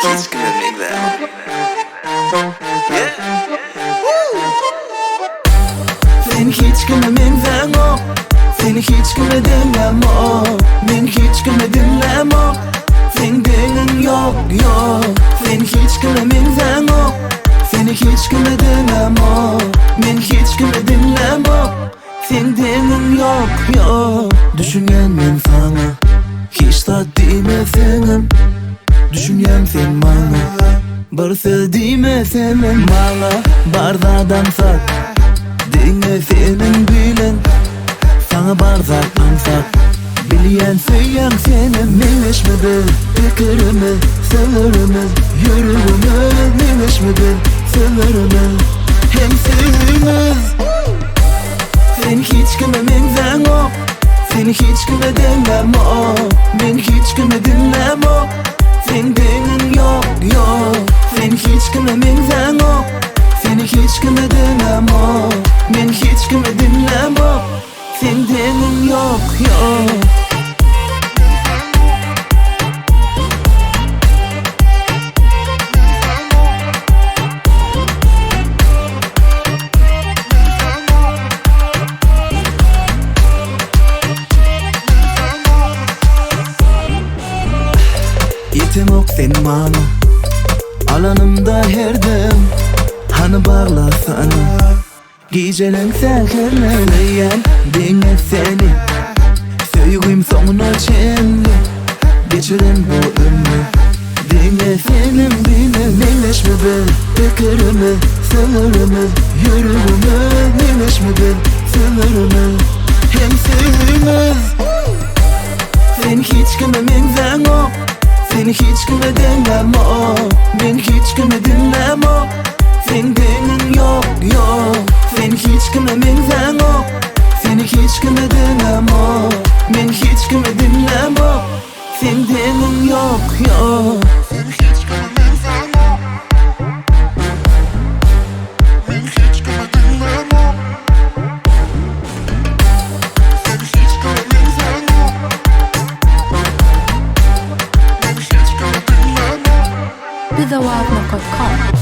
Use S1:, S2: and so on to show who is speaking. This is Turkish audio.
S1: Hiç gülmekler.
S2: Sen hiç gülmekler o. Seni hiç gülmedin o. Men hiç gülmedim o. Sen dilin yok yok. Sen hiç gülmekler o. Seni hiç gülmedim o. Men hiç gülmedim o. Sen dilin yok yok. Düşünen ben sana hiç tat değmesenim. Düşünen sen bana barsa değmesenim. Bana bardadan sat dinle senin bilen. Sana bardak ansat bilen söyleyen senin. Minleşmedi fikrimi sınırımı yürümü. Minleşmedi sınırımı hem sevimiz. Sen hiç gülmemekten o. Seni hiç gülmedin o. Ben hiç gülmedim o. Sen benim yok yok. Sen hiç gülmemekten o. Seni hiç gülmedim o. Ben hiç gülmedim o. Sen benim yok yok. Yetim ok sen bana alanımda her dem. Hani bağla sana gecelerin seherleyen dinle seni. Sevgim sonuna çemli geçirin bu ömrü. Dinle senin bile minleşmedi fikrimi sınırımı yürümü. Minleşmedi sınırımı hem sevimiz. Sen hiç gülmemekten o. Seni hiç gülmedim o. Ben hiç gülmedim o. Sen benim yok yok. Sen hiç gülmemekten o. Seni hiç gülmedim o. Ben hiç gülmedim o. Sen benim yok yok. Seni hiç gülmemekten o. Ben hiç gülmedim o. Seni hiç gülmemekten o.
S3: BizAWAP.com